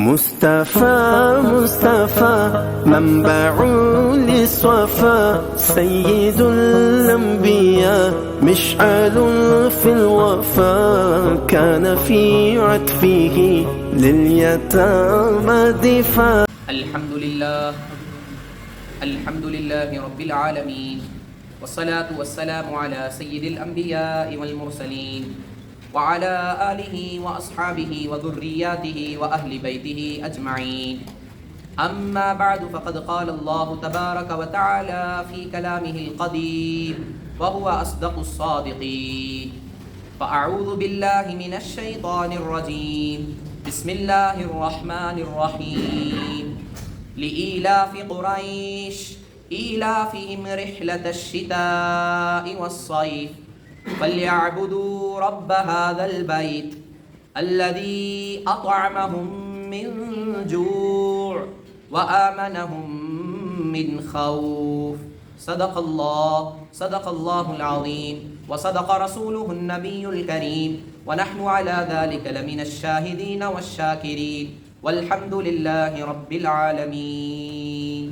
مصطفى مصطفى منبع للصفا سيد الأنبياء مشعل في الوفا كان في عطفه لليتامى دفاع. الحمد لله رب العالمين والصلاة والسلام على سيد الأنبياء والمرسلين وعلى آله وأصحابه وذرياته وأهل بيته أجمعين. أما بعد فقد قال الله تبارك وتعالى في كلامه القديم وهو أصدق الصادقين. فأعوذ بالله من الشيطان الرجيم. بسم الله الرحمن الرحيم. لإيلاف قريش إيلافهم رحلة الشتاء والصيف فليعبدوا رب هذا البيت الذي أطعمهم من جوع وآمنهم من خوف. صدق الله العظيم وصدق رسوله النبي الكريم ونحن على ذلك لمن الشاهدين والشاكرين والحمد لله رب العالمین.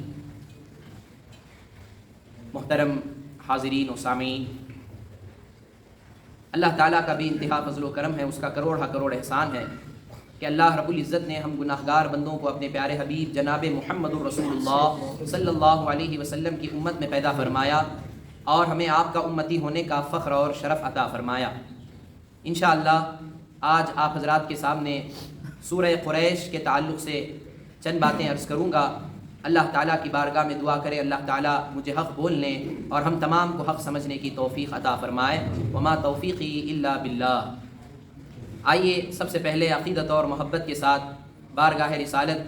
محترم حاضرین و سامعین، اللہ تعالیٰ کا بھی انتہا فضل و کرم ہے، اس کا کروڑ احسان ہے کہ اللہ رب العزت نے ہم گناہگار بندوں کو اپنے پیارے حبیب جناب محمد الرسول اللہ صلی اللہ علیہ وسلم کی امت میں پیدا فرمایا اور ہمیں آپ کا امتی ہونے کا فخر اور شرف عطا فرمایا. انشاءاللہ آج آپ حضرات کے سامنے سورہ قریش کے تعلق سے چند باتیں عرض کروں گا. اللہ تعالیٰ کی بارگاہ میں دعا کرے اللہ تعالیٰ مجھے حق بولنے اور ہم تمام کو حق سمجھنے کی توفیق عطا فرمائے. وما توفیقی الا باللہ. آئیے سب سے پہلے عقیدت اور محبت کے ساتھ بارگاہ رسالت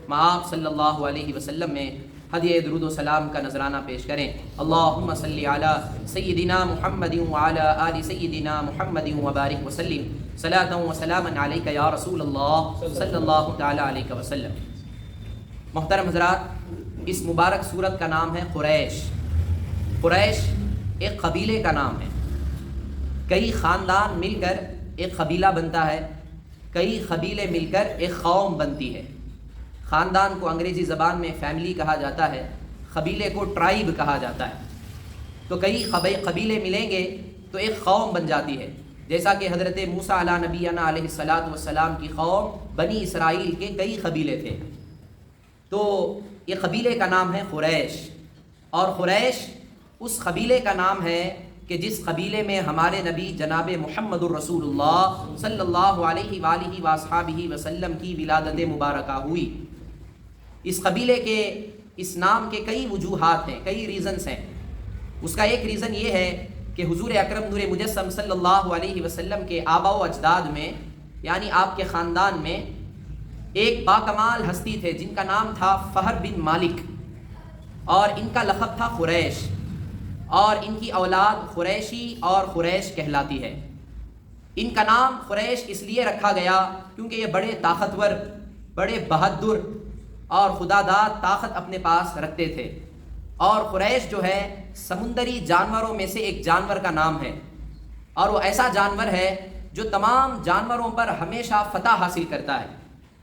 مآب صلی اللہ علیہ وسلم میں ہدیہ درود و سلام کا نذرانہ پیش کریں. اللہم صلی علی سیدنا محمد وعلی آل سیدنا محمد وبارک وسلم صلاۃ و سلاما علیک یا رسول اللہ صلی اللہ تعالی علیہ وسلم. محترم حضرات، اس مبارک سورت کا نام ہے قریش. قریش ایک قبیلے کا نام ہے. کئی خاندان مل کر ایک قبیلہ بنتا ہے، کئی قبیلے مل کر ایک قوم بنتی ہے. خاندان کو انگریزی زبان میں فیملی کہا جاتا ہے، قبیلے کو ٹرائب کہا جاتا ہے. تو کئی قبیلے ملیں گے تو ایک قوم بن جاتی ہے، جیسا کہ حضرت موسیٰ علیہ نبینا علیہ السلام کی قوم بنی اسرائیل کے کئی قبیلے تھے. تو یہ قبیلے کا نام ہے قریش، اور قریش اس قبیلے کا نام ہے کہ جس قبیلے میں ہمارے نبی جناب محمد الرسول اللہ صلی اللہ علیہ وآلہ وصحبہ وسلم کی ولادت مبارکہ ہوئی. اس قبیلے کے اس نام کے کئی وجوہات ہیں، کئی ریزنز ہیں. اس کا ایک ریزن یہ ہے کہ حضور اکرم نور مجسم صلی اللہ علیہ وسلم کے آباء و اجداد میں یعنی آپ کے خاندان میں ایک باکمال ہستی تھے جن کا نام تھا فہر بن مالک، اور ان کا لقب تھا قریش، اور ان کی اولاد قریشی اور قریش کہلاتی ہے. ان کا نام قریش اس لیے رکھا گیا کیونکہ یہ بڑے طاقتور، بڑے بہادر اور خداداد طاقت اپنے پاس رکھتے تھے. اور قریش جو ہے سمندری جانوروں میں سے ایک جانور کا نام ہے، اور وہ ایسا جانور ہے جو تمام جانوروں پر ہمیشہ فتح حاصل کرتا ہے،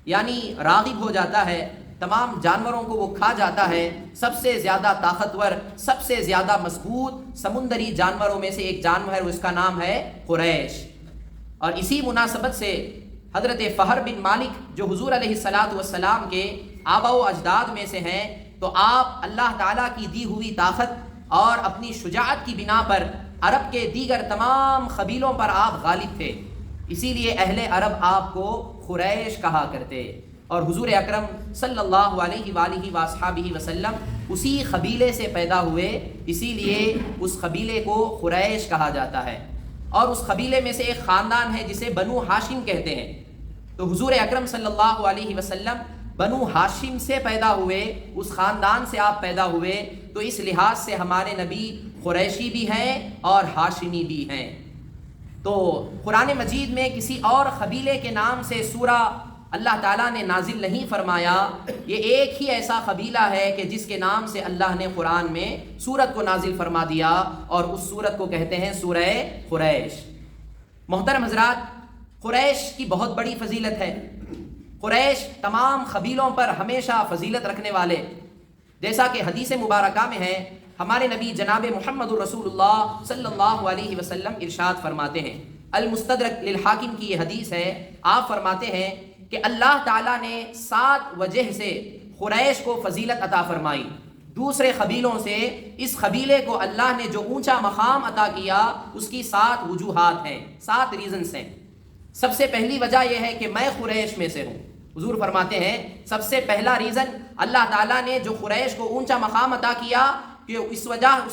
یعنی راغب ہو جاتا ہے، تمام جانوروں کو وہ کھا جاتا ہے. سب سے زیادہ طاقتور، سب سے زیادہ مضبوط سمندری جانوروں میں سے ایک جانور، اس کا نام ہے قریش. اور اسی مناسبت سے حضرت فہر بن مالک جو حضور علیہ السلام کے آباء و اجداد میں سے ہیں، تو آپ اللہ تعالیٰ کی دی ہوئی طاقت اور اپنی شجاعت کی بنا پر عرب کے دیگر تمام قبیلوں پر آپ غالب تھے. اسی لیے اہل عرب آپ کو قریش کہا کرتے، اور حضور اکرم صلی اللہ علیہ وآلہ وصحبہ وسلم اسی قبیلے سے پیدا ہوئے، اسی لیے اس قبیلے کو قریش کہا جاتا ہے. اور اس قبیلے میں سے ایک خاندان ہے جسے بنو ہاشم کہتے ہیں. تو حضور اکرم صلی اللہ علیہ وسلم بنو ہاشم سے پیدا ہوئے، اس خاندان سے آپ پیدا ہوئے، تو اس لحاظ سے ہمارے نبی قریشی بھی ہیں اور ہاشمی بھی ہیں. تو قرآن مجید میں کسی اور قبیلے کے نام سے سورہ اللہ تعالیٰ نے نازل نہیں فرمایا. یہ ایک ہی ایسا قبیلہ ہے کہ جس کے نام سے اللہ نے قرآن میں سورت کو نازل فرما دیا، اور اس سورت کو کہتے ہیں سورہ قریش. محترم حضرات، قریش کی بہت بڑی فضیلت ہے. قریش تمام قبیلوں پر ہمیشہ فضیلت رکھنے والے، جیسا کہ حدیث مبارکہ میں ہے، ہمارے نبی جناب محمد الرسول اللہ صلی اللہ علیہ وسلم ارشاد فرماتے ہیں، المستدرک للحاکم کی یہ حدیث ہے، آپ فرماتے ہیں کہ اللہ تعالیٰ نے 7 وجہ سے قریش کو فضیلت عطا فرمائی، دوسرے قبیلوں سے اس قبیلے کو اللہ نے جو اونچا مقام عطا کیا اس کی 7 وجوہات ہیں، 7 ریزنز ہیں۔ سب سے پہلی وجہ یہ ہے کہ میں قریش میں سے ہوں۔ حضور فرماتے ہیں سب سے پہلا ریزن اللہ تعالیٰ نے جو قریش کو اونچا مقام عطا کیا کہ اس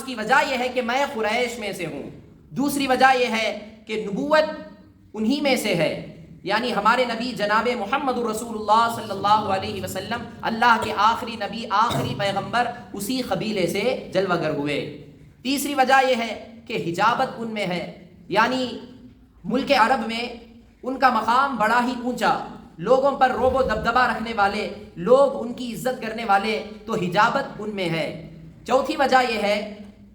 کی وجہ یہ ہے کہ میں قریش میں سے ہوں۔ دوسری وجہ یہ ہے کہ نبوت انہی میں سے ہے، یعنی ہمارے نبی جناب محمد الرسول اللہ صلی اللہ علیہ وسلم اللہ کے آخری نبی، آخری پیغمبر اسی قبیلے سے جلوہ گر ہوئے۔ تیسری وجہ یہ ہے کہ حجابت ان میں ہے، یعنی ملک عرب میں ان کا مقام بڑا ہی اونچا، لوگوں پر روب و دبدبہ رکھنے والے، لوگ ان کی عزت کرنے والے، تو حجابت ان میں ہے۔ چوتھی وجہ یہ ہے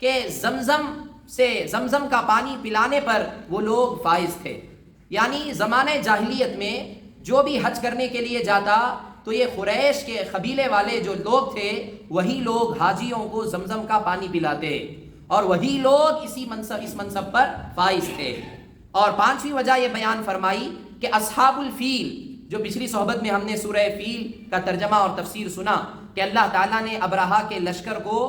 کہ زمزم کا پانی پلانے پر وہ لوگ فائز تھے، یعنی زمانہ جاہلیت میں جو بھی حج کرنے کے لیے جاتا تو یہ قریش کے قبیلے والے جو لوگ تھے وہی لوگ حاجیوں کو زمزم کا پانی پلاتے، اور وہی لوگ اس منصب پر فائز تھے۔ اور 5ویں وجہ یہ بیان فرمائی کہ اصحاب الفیل، جو پچھلی صحبت میں ہم نے سورہ فیل کا ترجمہ اور تفسیر سنا کہ اللہ تعالیٰ نے ابرہا کے لشکر کو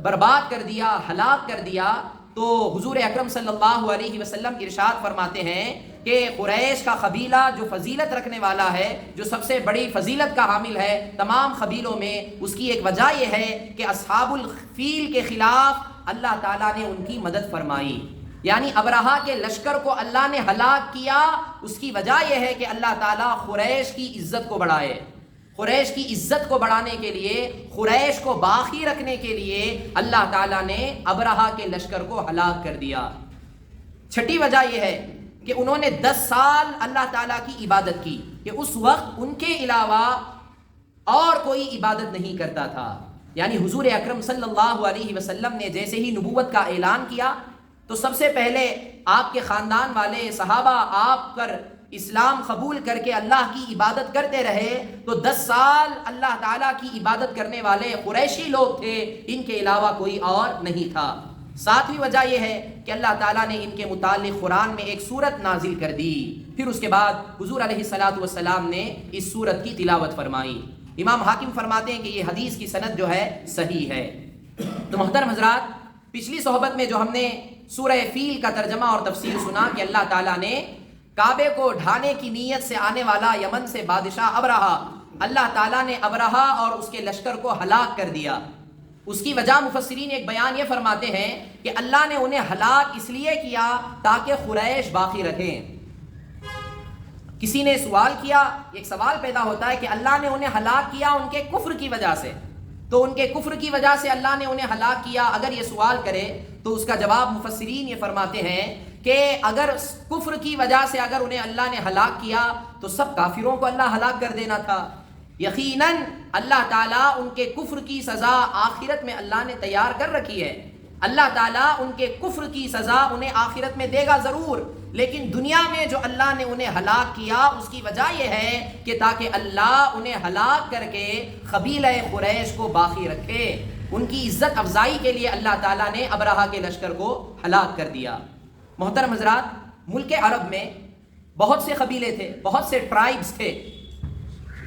برباد کر دیا، ہلاک کر دیا، تو حضور اکرم صلی اللہ علیہ وسلم ارشاد فرماتے ہیں کہ قریش کا قبیلہ جو فضیلت رکھنے والا ہے، جو سب سے بڑی فضیلت کا حامل ہے تمام قبیلوں میں، اس کی ایک وجہ یہ ہے کہ اصحاب الفیل کے خلاف اللہ تعالیٰ نے ان کی مدد فرمائی، یعنی ابرہا کے لشکر کو اللہ نے ہلاک کیا۔ اس کی وجہ یہ ہے کہ اللہ تعالیٰ قریش کی عزت کو بڑھائے، قریش کی عزت کو بڑھانے کے لیے، قریش کو باقی رکھنے کے لیے اللہ تعالیٰ نے ابرہا کے لشکر کو ہلاک کر دیا۔ چھٹی وجہ یہ ہے کہ انہوں نے 10 سال اللہ تعالیٰ کی عبادت کی کہ اس وقت ان کے علاوہ اور کوئی عبادت نہیں کرتا تھا، یعنی حضور اکرم صلی اللہ علیہ وسلم نے جیسے ہی نبوت کا اعلان کیا تو سب سے پہلے آپ کے خاندان والے صحابہ آپ پر اسلام قبول کر کے اللہ کی عبادت کرتے رہے، تو 10 سال اللہ تعالیٰ کی عبادت کرنے والے قریشی لوگ تھے، ان کے علاوہ کوئی اور نہیں تھا۔ 7ویں وجہ یہ ہے کہ اللہ تعالیٰ نے ان کے متعلق قرآن میں ایک سورت نازل کر دی، پھر اس کے بعد حضور علیہ الصلاۃ والسلام نے اس سورت کی تلاوت فرمائی۔ امام حاکم فرماتے ہیں کہ یہ حدیث کی سند جو ہے صحیح ہے۔ تو محترم حضرات، پچھلی صحبت میں جو ہم نے سورہ فیل کا ترجمہ اور تفسیر سنا کہ اللہ تعالیٰ نے کعبے کو ڈھانے کی نیت سے آنے والا یمن سے بادشاہ ابرہا، اللہ تعالیٰ نے ابرہا اور اس کے لشکر کو ہلاک کر دیا۔ اس کی وجہ مفسرین ایک بیان یہ فرماتے ہیں کہ اللہ نے انہیں ہلاک اس لیے کیا تاکہ قریش باقی رہیں۔ کسی نے سوال کیا، ایک سوال پیدا ہوتا ہے کہ اللہ نے انہیں ہلاک کیا ان کے کفر کی وجہ سے، تو ان کے کفر کی وجہ سے اللہ نے انہیں ہلاک کیا، اگر یہ سوال کرے تو اس کا جواب مفسرین یہ فرماتے ہیں کہ اگر کفر کی وجہ سے اگر انہیں اللہ نے ہلاک کیا تو سب کافروں کو اللہ ہلاک کر دینا تھا۔ یقیناً اللہ تعالیٰ ان کے کفر کی سزا آخرت میں اللہ نے تیار کر رکھی ہے، اللہ تعالیٰ ان کے کفر کی سزا انہیں آخرت میں دے گا ضرور، لیکن دنیا میں جو اللہ نے انہیں ہلاک کیا اس کی وجہ یہ ہے کہ تاکہ اللہ انہیں ہلاک کر کے قبیلہ قریش کو باقی رکھے، ان کی عزت افزائی کے لیے اللہ تعالیٰ نے ابرہا کے لشکر کو ہلاک کر دیا۔ محترم حضرات، ملک عرب میں بہت سے قبیلے تھے، بہت سے ٹرائبز تھے۔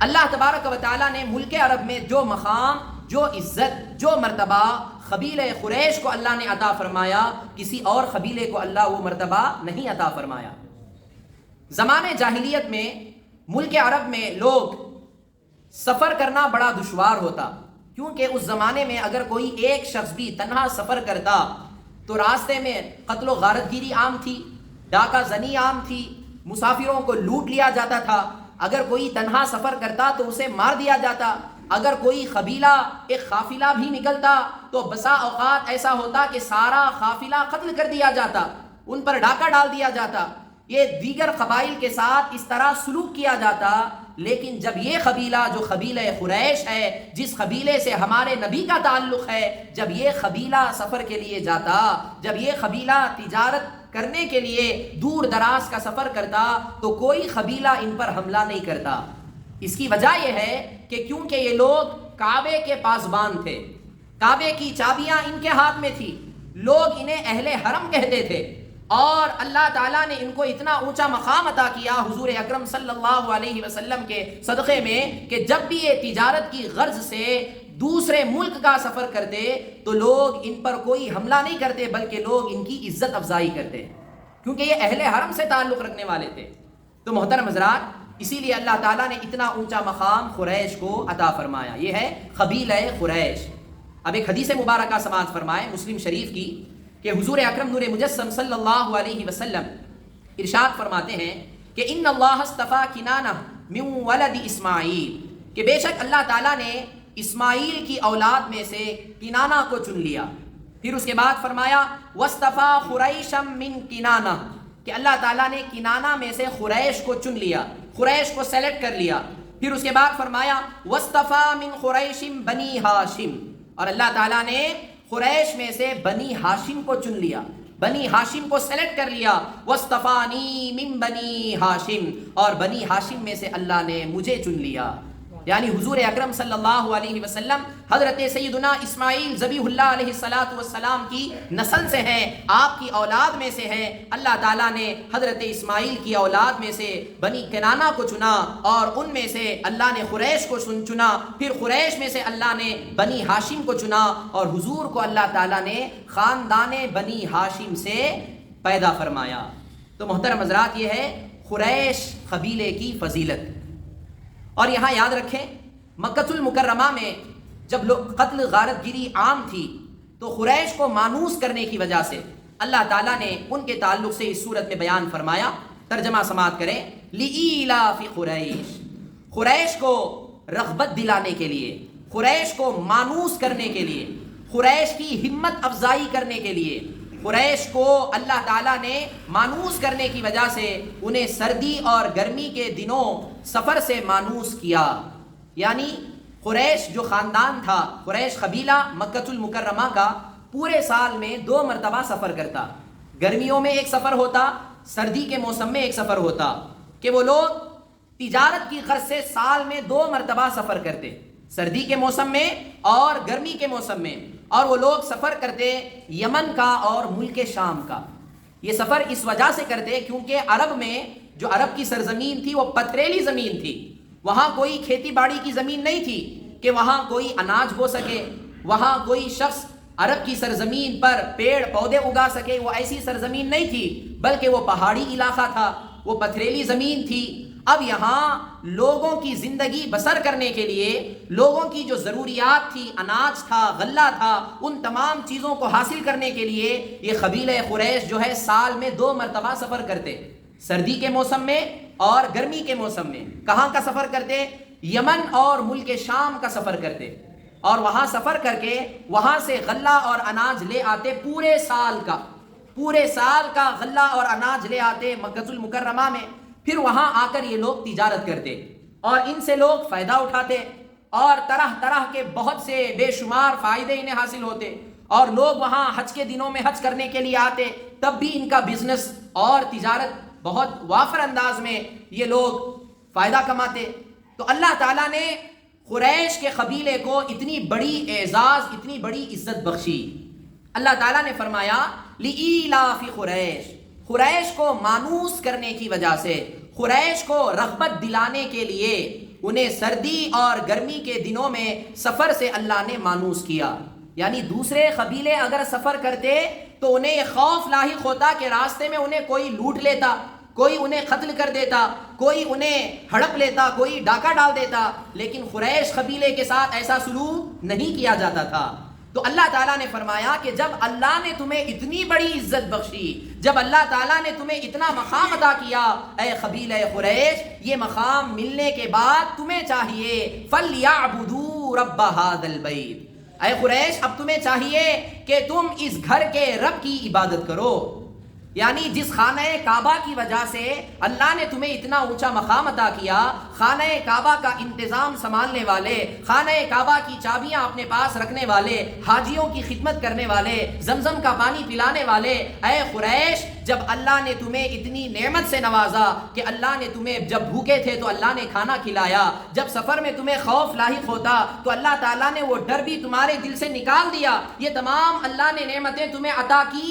اللہ تبارک و تعالیٰ نے ملک عرب میں جو مقام، جو عزت، جو مرتبہ قبیلہ قریش کو اللہ نے عطا فرمایا، کسی اور قبیلے کو اللہ وہ مرتبہ نہیں عطا فرمایا۔ زمانے جاہلیت میں ملک عرب میں لوگ سفر کرنا بڑا دشوار ہوتا، کیونکہ اس زمانے میں اگر کوئی ایک شخص بھی تنہا سفر کرتا تو راستے میں قتل و غارت گیری عام تھی، ڈاکہ زنی عام تھی، مسافروں کو لوٹ لیا جاتا تھا، اگر کوئی تنہا سفر کرتا تو اسے مار دیا جاتا، اگر کوئی قبیلہ ایک قافلہ بھی نکلتا تو بسا اوقات ایسا ہوتا کہ سارا قافلہ قتل کر دیا جاتا، ان پر ڈاکہ ڈال دیا جاتا، یہ دیگر قبائل کے ساتھ اس طرح سلوک کیا جاتا۔ لیکن جب یہ قبیلہ جو قبیلہ قریش ہے، جس قبیلے سے ہمارے نبی کا تعلق ہے، جب یہ قبیلہ سفر کے لیے جاتا، جب یہ قبیلہ تجارت کرنے کے لیے دور دراز کا سفر کرتا تو کوئی قبیلہ ان پر حملہ نہیں کرتا، اس کی وجہ یہ ہے کہ کیونکہ یہ لوگ کعبے کے پاسبان تھے، کعبے کی چابیاں ان کے ہاتھ میں تھی، لوگ انہیں اہل حرم کہتے تھے، اور اللہ تعالیٰ نے ان کو اتنا اونچا مقام عطا کیا حضور اکرم صلی اللہ علیہ وسلم کے صدقے میں کہ جب بھی یہ تجارت کی غرض سے دوسرے ملک کا سفر کرتے تو لوگ ان پر کوئی حملہ نہیں کرتے، بلکہ لوگ ان کی عزت افزائی کرتے، کیونکہ یہ اہل حرم سے تعلق رکھنے والے تھے۔ تو محترم حضرات، اسی لیے اللہ تعالیٰ نے اتنا اونچا مقام قریش کو عطا فرمایا۔ یہ ہے قبیلہ قریش۔ اب ایک حدیث مبارکہ سماعت فرمائے مسلم شریف کی کہ حضور اکرم نور مجسم صلی اللہ علیہ وسلم ارشاد فرماتے ہیں کہ ان اللہ اصطفیٰ کنانہ من ولد اسماعیل، کہ بے شک اللہ تعالیٰ نے اسماعیل کی اولاد میں سے کنانہ کو چن لیا۔ پھر اس کے بعد فرمایا واصطفیٰ قریشا من کنانہ، کہ اللہ تعالیٰ نے کنانہ میں سے قریش کو چن لیا، قریش کو سیلیکٹ کر لیا۔ پھر اس کے بعد فرمایا واصطفیٰ من قریش بنی ہاشم، اور اللہ تعالیٰ نے قریش میں سے بنی ہاشم کو چن لیا، بنی ہاشم کو سیلیکٹ کر لیا۔ واصطفانی من بنی ہاشم، اور بنی ہاشم میں سے اللہ نے مجھے چن لیا۔ یعنی حضور اکرم صلی اللہ علیہ وسلم حضرت سیدنا اسماعیل ذبیح اللہ علیہ السلام کی نسل سے ہیں، آپ کی اولاد میں سے ہیں۔ اللہ تعالیٰ نے حضرت اسماعیل کی اولاد میں سے بنی کنانہ کو چنا، اور ان میں سے اللہ نے قریش کو چنا، پھر قریش میں سے اللہ نے بنی ہاشم کو چنا، اور حضور کو اللہ تعالیٰ نے خاندان بنی ہاشم سے پیدا فرمایا۔ تو محترم حضرات، یہ ہے قریش قبیلے کی فضیلت۔ اور یہاں یاد رکھیں، مکہ المکرمہ میں جب قتل غارت گیری عام تھی تو قریش کو مانوس کرنے کی وجہ سے اللہ تعالیٰ نے ان کے تعلق سے اس صورت میں بیان فرمایا۔ ترجمہ سماعت کریں، لِإِيلَافِ قریش، قریش کو رغبت دلانے کے لیے، قریش کو مانوس کرنے کے لیے، قریش کی ہمت افزائی کرنے کے لیے، قریش کو اللہ تعالیٰ نے مانوس کرنے کی وجہ سے انہیں سردی اور گرمی کے دنوں سفر سے مانوس کیا۔ یعنی قریش جو خاندان تھا، قریش قبیلہ مکہ المکرمہ کا پورے سال میں 2 مرتبہ سفر کرتا، گرمیوں میں ایک سفر ہوتا، سردی کے موسم میں ایک سفر ہوتا، کہ وہ لوگ تجارت کی غرض سے سال میں 2 مرتبہ سفر کرتے، سردی کے موسم میں اور گرمی کے موسم میں، اور وہ لوگ سفر کرتے یمن کا اور ملک شام کا۔ یہ سفر اس وجہ سے کرتے کیونکہ عرب میں جو عرب کی سرزمین تھی وہ پتھریلی زمین تھی، وہاں کوئی کھیتی باڑی کی زمین نہیں تھی کہ وہاں کوئی اناج بو سکے، وہاں کوئی شخص عرب کی سرزمین پر پیڑ پودے اگا سکے، وہ ایسی سرزمین نہیں تھی، بلکہ وہ پہاڑی علاقہ تھا، وہ پتھریلی زمین تھی۔ اب یہاں لوگوں کی زندگی بسر کرنے کے لیے، لوگوں کی جو ضروریات تھی، اناج تھا، غلہ تھا، ان تمام چیزوں کو حاصل کرنے کے لیے یہ قبیلہ قریش جو ہے سال میں 2 مرتبہ سفر کرتے، سردی کے موسم میں اور گرمی کے موسم میں۔ کہاں کا سفر کرتے؟ یمن اور ملک شام کا سفر کرتے، اور وہاں سفر کر کے وہاں سے غلہ اور اناج لے آتے، پورے سال کا غلہ اور اناج لے آتے مکہ المکرمہ میں۔ پھر وہاں آ کر یہ لوگ تجارت کرتے، اور ان سے لوگ فائدہ اٹھاتے، اور طرح طرح کے بہت سے بے شمار فائدے انہیں حاصل ہوتے، اور لوگ وہاں حج کے دنوں میں حج کرنے کے لیے آتے، تب بھی ان کا بزنس اور تجارت بہت وافر انداز میں یہ لوگ فائدہ کماتے۔ تو اللہ تعالیٰ نے قریش کے قبیلے کو اتنی بڑی اعزاز، اتنی بڑی عزت بخشی۔ اللہ تعالیٰ نے فرمایا لِإِيلَافِ قریش، قریش کو مانوس کرنے کی وجہ سے، قریش کو رغبت دلانے کے لیے انہیں سردی اور گرمی کے دنوں میں سفر سے اللہ نے مانوس کیا۔ یعنی دوسرے قبیلے اگر سفر کرتے تو انہیں یہ خوف لاحق ہوتا کہ راستے میں انہیں کوئی لوٹ لیتا، کوئی انہیں قتل کر دیتا، کوئی انہیں ہڑپ لیتا، کوئی ڈاکہ ڈال دیتا، لیکن قریش قبیلے کے ساتھ ایسا سلوک نہیں کیا جاتا تھا۔ تو اللہ تعالیٰ نے فرمایا کہ جب اللہ نے تمہیں اتنی بڑی عزت بخشی، جب اللہ تعالیٰ نے تمہیں اتنا مقام عطا کیا اے قبیلہ قریش، یہ مقام ملنے کے بعد تمہیں چاہیے فَلْيَعْبُدُوا رَبَّ هَذَا الْبَيْتِ، اے قریش اب تمہیں چاہیے کہ تم اس گھر کے رب کی عبادت کرو۔ یعنی جس خانہ کعبہ کی وجہ سے اللہ نے تمہیں اتنا اونچا مقام عطا کیا، خانہ کعبہ کا انتظام سنبھالنے والے، خانہ کعبہ کی چابیاں اپنے پاس رکھنے والے، حاجیوں کی خدمت کرنے والے، زمزم کا پانی پلانے والے، اے قریش جب اللہ نے تمہیں اتنی نعمت سے نوازا کہ اللہ نے تمہیں جب بھوکے تھے تو اللہ نے کھانا کھلایا، جب سفر میں تمہیں خوف لاحق ہوتا تو اللہ تعالیٰ نے وہ ڈر بھی تمہارے دل سے نکال دیا، یہ تمام اللہ نے نعمتیں تمہیں عطا کی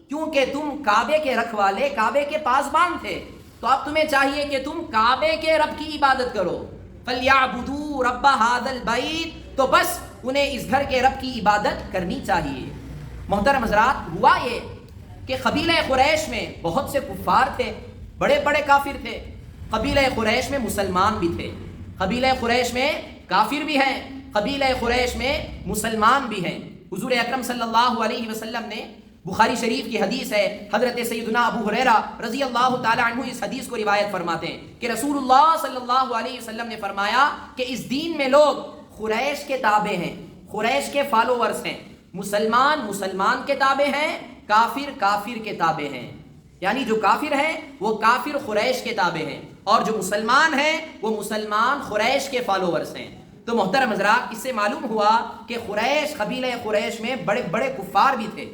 کیونکہ تم کعبے کے رکھوالے، کعبے کے پاسبان تھے۔ تو اب تمہیں چاہیے کہ تم کعبے کے رب کی عبادت کرو، فَلْيَعْبُدُوا رَبَّ هَذَا الْبَيْتِ، تو بس انہیں اس گھر کے رب کی عبادت کرنی چاہیے۔ محترم حضرات، ہوا یہ کہ قبیلہ قریش میں بہت سے کفار تھے، بڑے بڑے کافر تھے۔ قبیلہ قریش میں مسلمان بھی تھے، قبیلہ قریش میں کافر بھی ہیں، قبیلہ قریش میں مسلمان بھی ہیں۔ حضور اکرم صلی اللہ علیہ وسلم نے، بخاری شریف کی حدیث ہے، حضرت سیدنا ابو ہریرہ رضی اللہ تعالی عنہ اس حدیث کو روایت فرماتے ہیں کہ رسول اللہ صلی اللہ علیہ وسلم نے فرمایا کہ اس دین میں لوگ قریش کے تابع ہیں، قریش کے فالوورز ہیں، مسلمان مسلمان کے تابع ہیں، کافر کافر کے تابع ہیں۔ یعنی جو کافر ہیں وہ کافر قریش کے تابع ہیں، اور جو مسلمان ہیں وہ مسلمان قریش کے فالوورز ہیں۔ تو محترم حضرات، اس سے معلوم ہوا کہ قریش، قبیلہ قریش میں بڑے بڑے کفار بھی تھے۔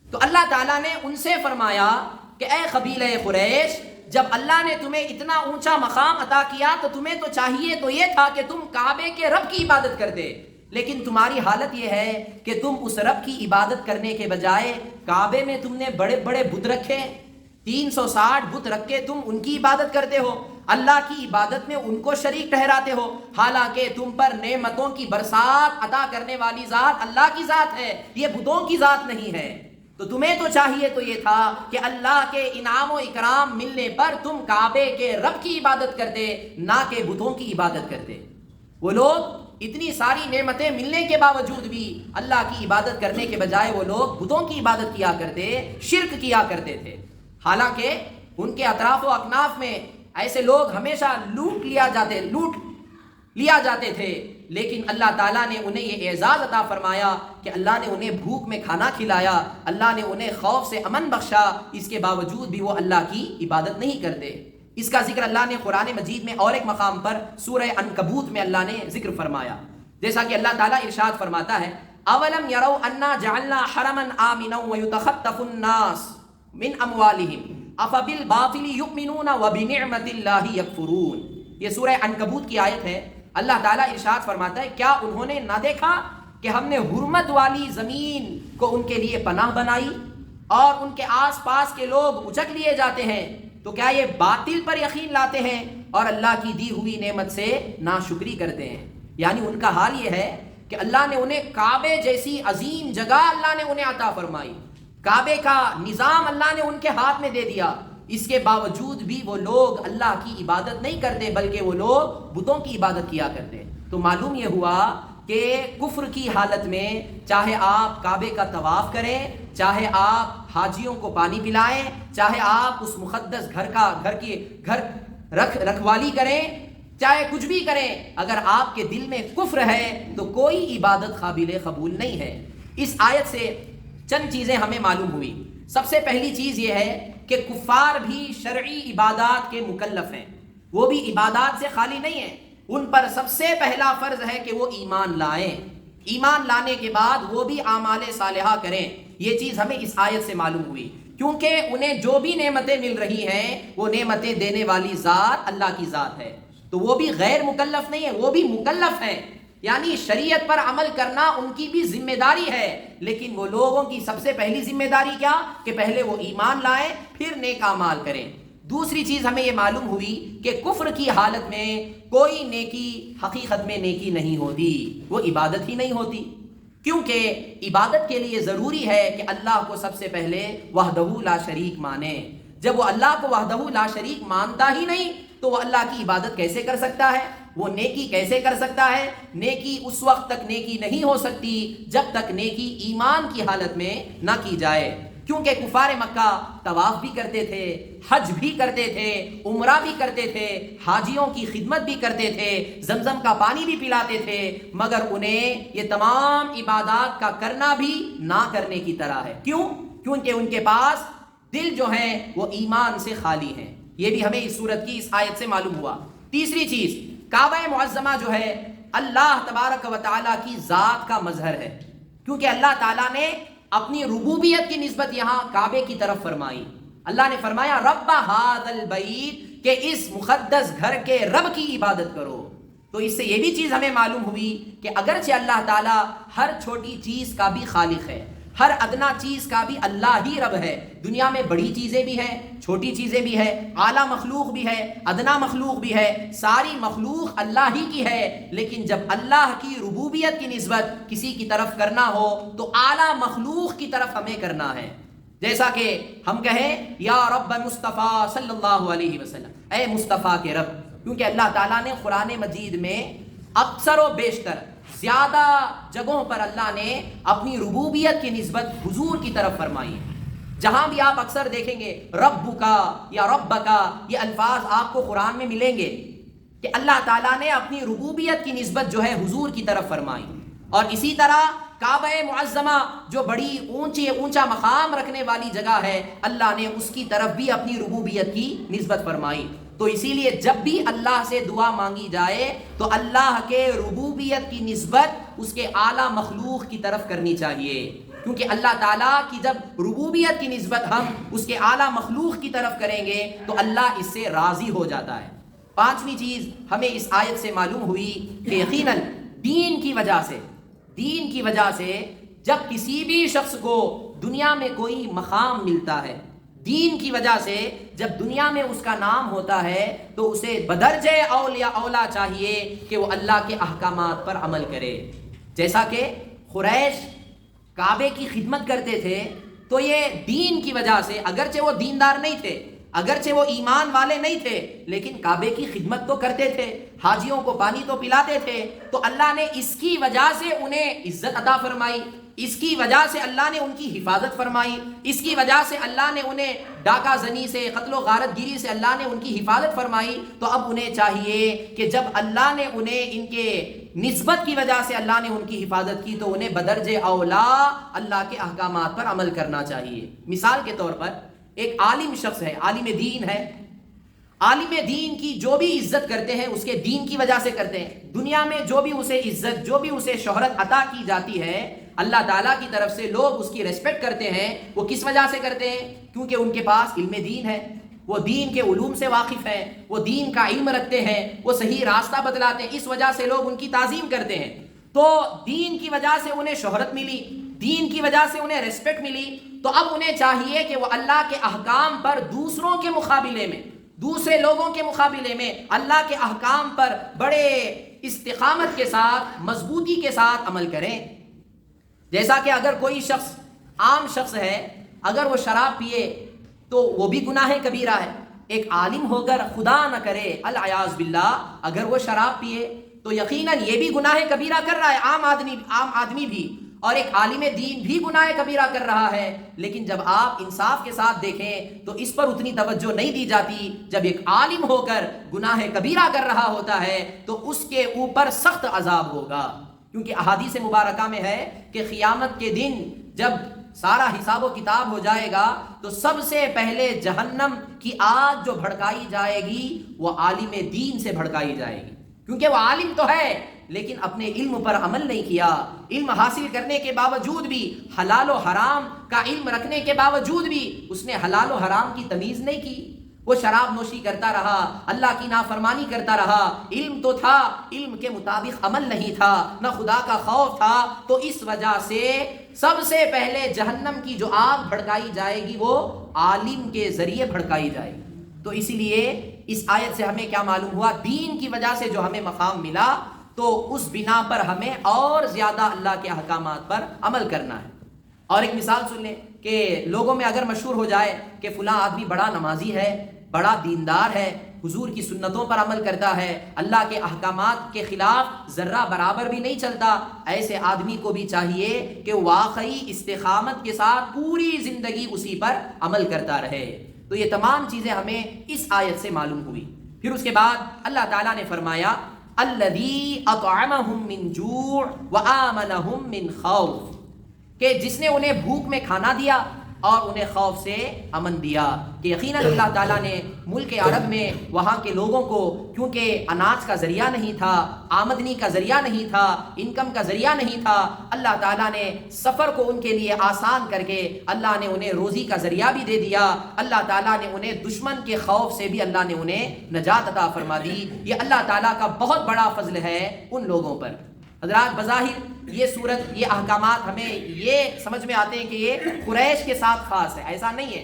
تو اللہ تعالیٰ نے ان سے فرمایا کہ اے قبیلہ قریش، جب اللہ نے تمہیں اتنا اونچا مقام عطا کیا تو تمہیں تو چاہیے تو یہ تھا کہ تم کعبے کے رب کی عبادت کرتے، لیکن تمہاری حالت یہ ہے کہ تم اس رب کی عبادت کرنے کے بجائے کعبے میں تم نے بڑے بڑے بت رکھے، 360 بت رکھ کے تم ان کی عبادت کرتے ہو، اللہ کی عبادت میں ان کو شریک ٹھہراتے ہو، حالانکہ تم پر نعمتوں کی برسات عطا کرنے والی ذات اللہ کی ذات ہے، یہ بتوں کی ذات نہیں ہے۔ تو تمہیں تو چاہیے تو یہ تھا کہ اللہ کے انعام و اکرام ملنے پر تم کعبے کے رب کی عبادت کرتے، نہ کہ بتوں کی عبادت کرتے۔ وہ لوگ اتنی ساری نعمتیں ملنے کے باوجود بھی اللہ کی عبادت کرنے کے بجائے وہ لوگ بتوں کی عبادت کیا کرتے، شرک کیا کرتے تھے۔ حالانکہ ان کے اطراف و اکناف میں ایسے لوگ ہمیشہ لوٹ لیا جاتے تھے، لیکن اللہ تعالیٰ نے انہیں یہ اعزاز عطا فرمایا کہ اللہ نے انہیں بھوک میں کھانا کھلایا، اللہ نے انہیں خوف سے امن بخشا، اس کے باوجود بھی وہ اللہ کی عبادت نہیں کرتے۔ اس کا ذکر اللہ نے قرآن مجید میں اور ایک مقام پر سورہ عنکبوت میں اللہ نے ذکر فرمایا، جیسا کہ اللہ تعالیٰ ارشاد فرماتا ہے اولم یروا انا جعلنا حرما آمنا ویتخطف الناس من اموالہم افبالباطل یؤمنون وبنعمت اللہ یکفرون۔ یہ سورہ عنکبوت کی آیت ہے۔ اللہ تعالیٰ ارشاد فرماتا ہے کیا انہوں نے نہ دیکھا کہ ہم نے حرمت والی زمین کو ان کے لیے پناہ بنائی اور ان کے آس پاس کے لوگ اچک لیے جاتے ہیں، تو کیا یہ باطل پر یقین لاتے ہیں اور اللہ کی دی ہوئی نعمت سے ناشکری کرتے ہیں؟ یعنی ان کا حال یہ ہے کہ اللہ نے انہیں کعبے جیسی عظیم جگہ اللہ نے انہیں عطا فرمائی، کعبے کا نظام اللہ نے ان کے ہاتھ میں دے دیا، اس کے باوجود بھی وہ لوگ اللہ کی عبادت نہیں کرتے بلکہ وہ لوگ بتوں کی عبادت کیا کرتے۔ تو معلوم یہ ہوا کہ کفر کی حالت میں چاہے آپ کعبے کا طواف کریں، چاہے آپ حاجیوں کو پانی پلائیں، چاہے آپ اس مقدس گھر رکھوالی کریں، چاہے کچھ بھی کریں، اگر آپ کے دل میں کفر ہے تو کوئی عبادت قابل قبول نہیں ہے۔ اس آیت سے چند چیزیں ہمیں معلوم ہوئی۔ سب سے پہلی چیز یہ ہے کہ کفار بھی شرعی عبادات کے مکلف ہیں، وہ بھی عبادات سے خالی نہیں ہیں، ان پر سب سے پہلا فرض ہے کہ وہ ایمان لائیں، ایمان لانے کے بعد وہ بھی اعمال صالحہ کریں۔ یہ چیز ہمیں اس آیت سے معلوم ہوئی، کیونکہ انہیں جو بھی نعمتیں مل رہی ہیں وہ نعمتیں دینے والی ذات اللہ کی ذات ہے، تو وہ بھی غیر مکلف نہیں ہے، وہ بھی مکلف ہیں، یعنی شریعت پر عمل کرنا ان کی بھی ذمہ داری ہے، لیکن وہ لوگوں کی سب سے پہلی ذمہ داری کیا کہ پہلے وہ ایمان لائیں پھر نیک اعمال کریں۔ دوسری چیز ہمیں یہ معلوم ہوئی کہ کفر کی حالت میں کوئی نیکی حقیقت میں نیکی نہیں ہوتی، وہ عبادت ہی نہیں ہوتی، کیونکہ عبادت کے لیے ضروری ہے کہ اللہ کو سب سے پہلے وحدہ لا شریک مانے۔ جب وہ اللہ کو وحدہ لا شریک مانتا ہی نہیں تو وہ اللہ کی عبادت کیسے کر سکتا ہے، وہ نیکی کیسے کر سکتا ہے؟ نیکی اس وقت تک نیکی نہیں ہو سکتی جب تک نیکی ایمان کی حالت میں نہ کی جائے، کیونکہ کفار مکہ طواف بھی کرتے تھے، حج بھی کرتے تھے، عمرہ بھی کرتے تھے، حاجیوں کی خدمت بھی کرتے تھے، زمزم کا پانی بھی پلاتے تھے، مگر انہیں یہ تمام عبادات کا کرنا بھی نہ کرنے کی طرح ہے۔ کیوں؟ کیونکہ ان کے پاس دل جو ہیں وہ ایمان سے خالی ہیں. یہ بھی ہمیں اس صورت کی اس آیت سے معلوم ہوا. تیسری چیز، کعبہ معظمہ جو ہے اللہ تبارک و تعالیٰ کی ذات کا مظہر ہے، کیونکہ اللہ تعالیٰ نے اپنی ربوبیت کی نسبت یہاں کعبے کی طرف فرمائی. اللہ نے فرمایا رب ھذا البیت، کہ اس مقدس گھر کے رب کی عبادت کرو. تو اس سے یہ بھی چیز ہمیں معلوم ہوئی کہ اگرچہ اللہ تعالیٰ ہر چھوٹی چیز کا بھی خالق ہے، ہر ادنا چیز کا بھی اللہ ہی رب ہے. دنیا میں بڑی چیزیں بھی ہیں، چھوٹی چیزیں بھی ہیں، اعلیٰ مخلوق بھی ہے، ادنا مخلوق بھی ہے، ساری مخلوق اللہ ہی کی ہے. لیکن جب اللہ کی ربوبیت کی نسبت کسی کی طرف کرنا ہو تو اعلیٰ مخلوق کی طرف ہمیں کرنا ہے. جیسا کہ ہم کہیں یا رب مصطفیٰ صلی اللہ علیہ وسلم، اے مصطفیٰ کے رب، کیونکہ اللہ تعالیٰ نے قرآن مجید میں اکثر و بیشتر زیادہ جگہوں پر اللہ نے اپنی ربوبیت کی نسبت حضور کی طرف فرمائی ہے. جہاں بھی آپ اکثر دیکھیں گے رب کا یا رب کا، یہ الفاظ آپ کو قرآن میں ملیں گے کہ اللہ تعالیٰ نے اپنی ربوبیت کی نسبت جو ہے حضور کی طرف فرمائی. اور اسی طرح کعبہ معظمہ جو بڑی اونچا مقام رکھنے والی جگہ ہے، اللہ نے اس کی طرف بھی اپنی ربوبیت کی نسبت فرمائی. تو اسی لیے جب بھی اللہ سے دعا مانگی جائے تو اللہ کے ربوبیت کی نسبت اس کے اعلیٰ مخلوق کی طرف کرنی چاہیے، کیونکہ اللہ تعالیٰ کی جب ربوبیت کی نسبت ہم اس کے اعلیٰ مخلوق کی طرف کریں گے تو اللہ اس سے راضی ہو جاتا ہے. پانچویں چیز ہمیں اس آیت سے معلوم ہوئی کہ یقیناً دین کی وجہ سے جب کسی بھی شخص کو دنیا میں کوئی مقام ملتا ہے، دین کی وجہ سے جب دنیا میں اس کا نام ہوتا ہے تو اسے بدرجہ اولا چاہیے کہ وہ اللہ کے احکامات پر عمل کرے. جیسا کہ قریش کعبے کی خدمت کرتے تھے تو یہ دین کی وجہ سے، اگرچہ وہ دیندار نہیں تھے، اگرچہ وہ ایمان والے نہیں تھے، لیکن کعبے کی خدمت تو کرتے تھے، حاجیوں کو پانی تو پلاتے تھے. تو اللہ نے اس کی وجہ سے انہیں عزت عطا فرمائی، اس کی وجہ سے اللہ نے ان کی حفاظت فرمائی، اس کی وجہ سے اللہ نے انہیں ڈاکہ زنی سے، قتل و غارت گیری سے اللہ نے ان کی حفاظت فرمائی. تو اب انہیں چاہیے کہ جب اللہ نے انہیں ان کے نسبت کی وجہ سے اللہ نے ان کی حفاظت کی تو انہیں بدرجہ اولا اللہ کے احکامات پر عمل کرنا چاہیے. مثال کے طور پر ایک عالم شخص ہے، عالم دین ہے، عالم دین کی جو بھی عزت کرتے ہیں اس کے دین کی وجہ سے کرتے ہیں. دنیا میں جو بھی اسے عزت، جو بھی اسے شہرت عطا کی جاتی ہے اللہ تعالیٰ کی طرف سے، لوگ اس کی ریسپیکٹ کرتے ہیں، وہ کس وجہ سے کرتے ہیں؟ کیونکہ ان کے پاس علم دین ہے، وہ دین کے علوم سے واقف ہیں، وہ دین کا علم رکھتے ہیں، وہ صحیح راستہ بتلاتے ہیں، اس وجہ سے لوگ ان کی تعظیم کرتے ہیں. تو دین کی وجہ سے انہیں شہرت ملی، دین کی وجہ سے انہیں ریسپیکٹ ملی. تو اب انہیں چاہیے کہ وہ اللہ کے احکام پر دوسروں کے مقابلے میں، دوسرے لوگوں کے مقابلے میں اللہ کے احکام پر بڑے استقامت کے ساتھ، مضبوطی کے ساتھ عمل کریں. جیسا کہ اگر کوئی شخص، عام شخص ہے، اگر وہ شراب پیے تو وہ بھی گناہ کبیرہ ہے. ایک عالم ہو کر خدا نہ کرے العیاذ باللہ اگر وہ شراب پیے تو یقیناً یہ بھی گناہ کبیرہ کر رہا ہے، عام آدمی بھی، اور ایک عالم دین بھی گناہ کبیرہ کر رہا ہے. لیکن جب آپ انصاف کے ساتھ دیکھیں تو اس پر اتنی توجہ نہیں دی جاتی. جب ایک عالم ہو کر گناہ کبیرہ کر رہا ہوتا ہے تو اس کے اوپر سخت عذاب ہوگا، کیونکہ احادیث مبارکہ میں ہے کہ قیامت کے دن جب سارا حساب و کتاب ہو جائے گا تو سب سے پہلے جہنم کی آگ جو بھڑکائی جائے گی وہ عالم دین سے بھڑکائی جائے گی، کیونکہ وہ عالم تو ہے لیکن اپنے علم پر عمل نہیں کیا. علم حاصل کرنے کے باوجود بھی، حلال و حرام کا علم رکھنے کے باوجود بھی اس نے حلال و حرام کی تمیز نہیں کی. وہ شراب نوشی کرتا رہا، اللہ کی نافرمانی کرتا رہا. علم تو تھا، علم کے مطابق عمل نہیں تھا، نہ خدا کا خوف تھا. تو اس وجہ سے سب سے پہلے جہنم کی جو آگ بھڑکائی جائے گی وہ عالم کے ذریعے بھڑکائی جائے گی. تو اسی لیے اس آیت سے ہمیں کیا معلوم ہوا؟ دین کی وجہ سے جو ہمیں مقام ملا تو اس بنا پر ہمیں اور زیادہ اللہ کے احکامات پر عمل کرنا ہے. اور ایک مثال سن لیں کہ لوگوں میں اگر مشہور ہو جائے کہ فلاں آدمی بڑا نمازی ہے، بڑا دیندار ہے، حضور کی سنتوں پر عمل کرتا ہے، اللہ کے احکامات کے خلاف ذرہ برابر بھی نہیں چلتا، ایسے آدمی کو بھی چاہیے کہ واقعی استقامت کے ساتھ پوری زندگی اسی پر عمل کرتا رہے. تو یہ تمام چیزیں ہمیں اس آیت سے معلوم ہوئی. پھر اس کے بعد اللہ تعالیٰ نے فرمایا الذی اطعمہم من جوع وآمنہم من خوف، کہ جس نے انہیں بھوک میں کھانا دیا اور انہیں خوف سے امن دیا کہ یقیناً اللہ تعالیٰ نے ملک عرب میں وہاں کے لوگوں کو، کیونکہ اناج کا ذریعہ نہیں تھا، آمدنی کا ذریعہ نہیں تھا، انکم کا ذریعہ نہیں تھا، اللہ تعالیٰ نے سفر کو ان کے لیے آسان کر کے اللہ نے انہیں روزی کا ذریعہ بھی دے دیا، اللہ تعالیٰ نے انہیں دشمن کے خوف سے بھی اللہ نے انہیں نجات عطا فرما دی۔ یہ اللہ تعالیٰ کا بہت بڑا فضل ہے ان لوگوں پر۔ حضرات بظاہر یہ صورت، یہ احکامات ہمیں یہ سمجھ میں آتے ہیں کہ یہ قریش کے ساتھ خاص ہے، ایسا نہیں ہے۔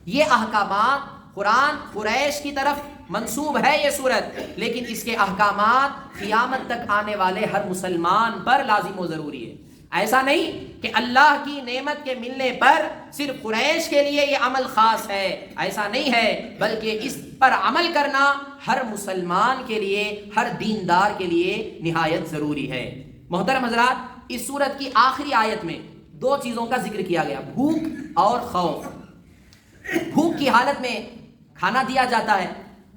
یہ احکامات قرآن قریش کی طرف منسوب ہے یہ صورت، لیکن اس کے احکامات قیامت تک آنے والے ہر مسلمان پر لازم و ضروری ہے۔ ایسا نہیں کہ اللہ کی نعمت کے ملنے پر صرف قریش کے لیے یہ عمل خاص ہے، ایسا نہیں ہے، بلکہ اس پر عمل کرنا ہر مسلمان کے لیے، ہر دیندار کے لیے نہایت ضروری ہے۔ محترم حضرات، اس سورت کی آخری آیت میں دو چیزوں کا ذکر کیا گیا، بھوک اور خوف۔ بھوک کی حالت میں کھانا دیا جاتا ہے،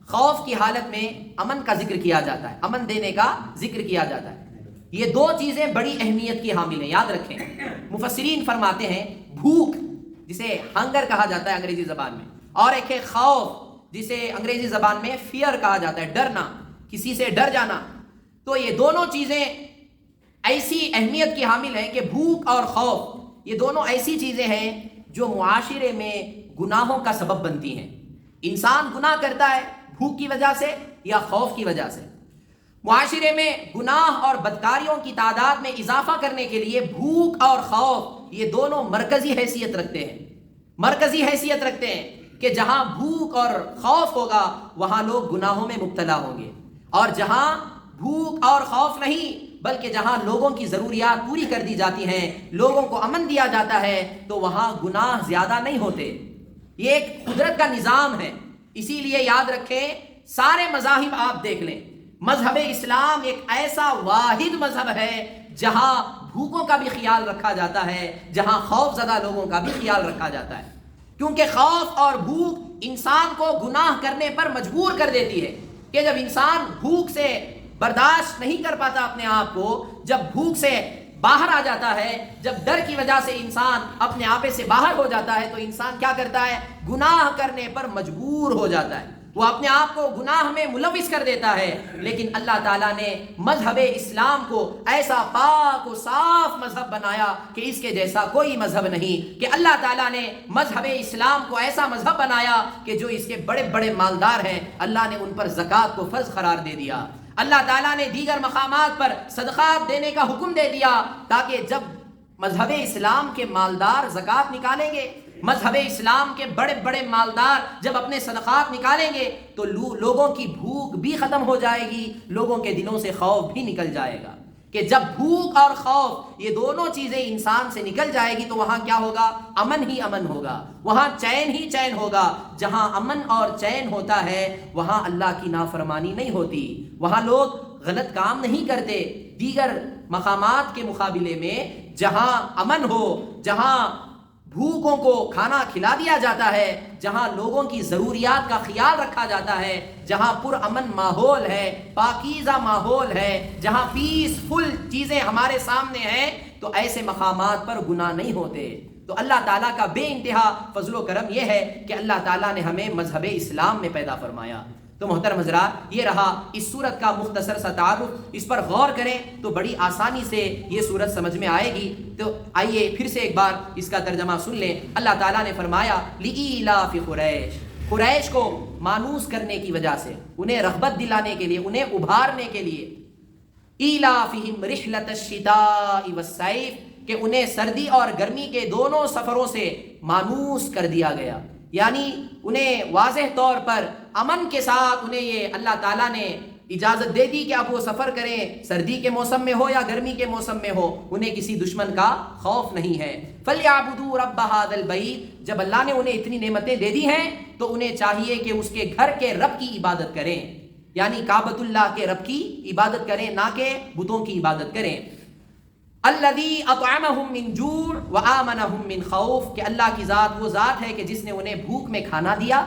خوف کی حالت میں امن کا ذکر کیا جاتا ہے، امن دینے کا ذکر کیا جاتا ہے۔ یہ دو چیزیں بڑی اہمیت کی حامل ہیں، یاد رکھیں۔ مفسرین فرماتے ہیں بھوک جسے ہنگر کہا جاتا ہے انگریزی زبان میں، اور ایک ہے خوف جسے انگریزی زبان میں فیئر کہا جاتا ہے، ڈرنا، کسی سے ڈر جانا۔ تو یہ دونوں چیزیں ایسی اہمیت کی حامل ہیں کہ بھوک اور خوف یہ دونوں ایسی چیزیں ہیں جو معاشرے میں گناہوں کا سبب بنتی ہیں۔ انسان گناہ کرتا ہے بھوک کی وجہ سے یا خوف کی وجہ سے۔ معاشرے میں گناہ اور بدکاریوں کی تعداد میں اضافہ کرنے کے لیے بھوک اور خوف یہ دونوں مرکزی حیثیت رکھتے ہیں، مرکزی حیثیت رکھتے ہیں کہ جہاں بھوک اور خوف ہوگا وہاں لوگ گناہوں میں مبتلا ہوں گے، اور جہاں بھوک اور خوف نہیں بلکہ جہاں لوگوں کی ضروریات پوری کر دی جاتی ہیں، لوگوں کو امن دیا جاتا ہے، تو وہاں گناہ زیادہ نہیں ہوتے۔ یہ ایک قدرت کا نظام ہے۔ اسی لیے یاد رکھیں، سارے مذاہب آپ دیکھ لیں، مذہب اسلام ایک ایسا واحد مذہب ہے جہاں بھوکوں کا بھی خیال رکھا جاتا ہے، جہاں خوف زدہ لوگوں کا بھی خیال رکھا جاتا ہے، کیونکہ خوف اور بھوک انسان کو گناہ کرنے پر مجبور کر دیتی ہے کہ جب انسان بھوک سے برداشت نہیں کر پاتا اپنے آپ کو، جب بھوک سے باہر آ جاتا ہے، جب ڈر کی وجہ سے انسان اپنے آپے سے باہر ہو جاتا ہے، تو انسان کیا کرتا ہے؟ گناہ کرنے پر مجبور ہو جاتا ہے، وہ اپنے آپ کو گناہ میں ملوث کر دیتا ہے۔ لیکن اللہ تعالیٰ نے مذہب اسلام کو ایسا پاک و صاف مذہب بنایا کہ اس کے جیسا کوئی مذہب نہیں، کہ اللہ تعالیٰ نے مذہب اسلام کو ایسا مذہب بنایا کہ جو اس کے بڑے بڑے مالدار ہیں اللہ نے ان پر زکوٰۃ کو فرض قرار دے دیا، اللہ تعالیٰ نے دیگر مقامات پر صدقات دینے کا حکم دے دیا، تاکہ جب مذہب اسلام کے مالدار زکوٰۃ نکالیں گے، مذہب اسلام کے بڑے بڑے مالدار جب اپنے صدقات نکالیں گے تو لوگوں کی بھوک بھی ختم ہو جائے گی، لوگوں کے دلوں سے خوف بھی نکل جائے گا۔ کہ جب بھوک اور خوف یہ دونوں چیزیں انسان سے نکل جائے گی تو وہاں کیا ہوگا؟ امن ہی امن ہوگا، وہاں چین ہی چین ہوگا۔ جہاں امن اور چین ہوتا ہے وہاں اللہ کی نافرمانی نہیں ہوتی، وہاں لوگ غلط کام نہیں کرتے۔ دیگر مقامات کے مقابلے میں جہاں امن ہو، جہاں بھوکوں کو کھانا کھلا دیا جاتا ہے، جہاں لوگوں کی ضروریات کا خیال رکھا جاتا ہے، جہاں پرامن ماحول ہے، پاکیزہ ماحول ہے، جہاں پیسفل چیزیں ہمارے سامنے ہیں، تو ایسے مقامات پر گناہ نہیں ہوتے۔ تو اللہ تعالیٰ کا بے انتہا فضل و کرم یہ ہے کہ اللہ تعالیٰ نے ہمیں مذہب اسلام میں پیدا فرمایا۔ تو محترم حضرات، یہ رہا اس سورت کا مختصر سا تعارف۔ اس پر غور کریں تو بڑی آسانی سے یہ سورت سمجھ میں آئے گی۔ تو آئیے پھر سے ایک بار اس کا ترجمہ سن لیں۔ اللہ تعالیٰ نے فرمایا لِإِيلَافِ قُرَيْشٍ، قریش کو مانوس کرنے کی وجہ سے، انہیں رغبت دلانے کے لیے، انہیں ابھارنے کے لیے، إِيلَافِهِمْ رِحْلَةَ الشِّتَاءِ وَالصَّيْفِ، کہ انہیں سردی اور گرمی کے دونوں سفروں سے مانوس کر دیا گیا، یعنی انہیں واضح طور پر امن کے ساتھ انہیں یہ اللہ تعالیٰ نے اجازت دے دی کہ آپ وہ سفر کریں، سردی کے موسم میں ہو یا گرمی کے موسم میں ہو، انہیں کسی دشمن کا خوف نہیں ہے۔ فَلْيَعْبُدُوا رَبَّ هَذَا الْبَيْتِ، جب اللہ نے انہیں اتنی نعمتیں دے دی ہیں تو انہیں چاہیے کہ اس کے گھر کے رب کی عبادت کریں، یعنی کعبۃ اللہ کے رب کی عبادت کریں، نہ کہ بتوں کی عبادت کریں۔ الذی اطعمہم من جوع وآمنہم من خوف، کہ اللہ کی ذات وہ ذات ہے کہ جس نے انہیں بھوک میں کھانا دیا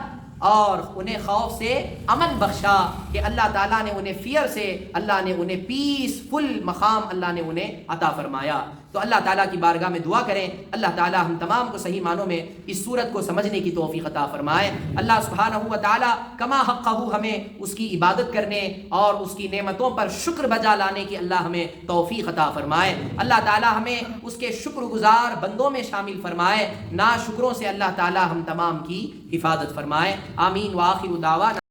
اور انہیں خوف سے امن بخشا، کہ اللہ تعالیٰ نے انہیں فیئر سے، اللہ نے انہیں پیسفل مقام اللہ نے انہیں عطا فرمایا۔ تو اللہ تعالیٰ کی بارگاہ میں دعا کریں اللہ تعالیٰ ہم تمام کو صحیح معنوں میں اس صورت کو سمجھنے کی توفیق عطا فرمائے. اللہ سبحانہ و تعالیٰ کما حقہ ہمیں اس کی عبادت کرنے اور اس کی نعمتوں پر شکر بجا لانے کی اللہ ہمیں توفیق عطا فرمائے. اللہ تعالیٰ ہمیں اس کے شکر گزار بندوں میں شامل فرمائے. ناشکروں سے اللہ تعالیٰ ہم تمام کی حفاظت فرمائے. آمین. وآخر دعوانا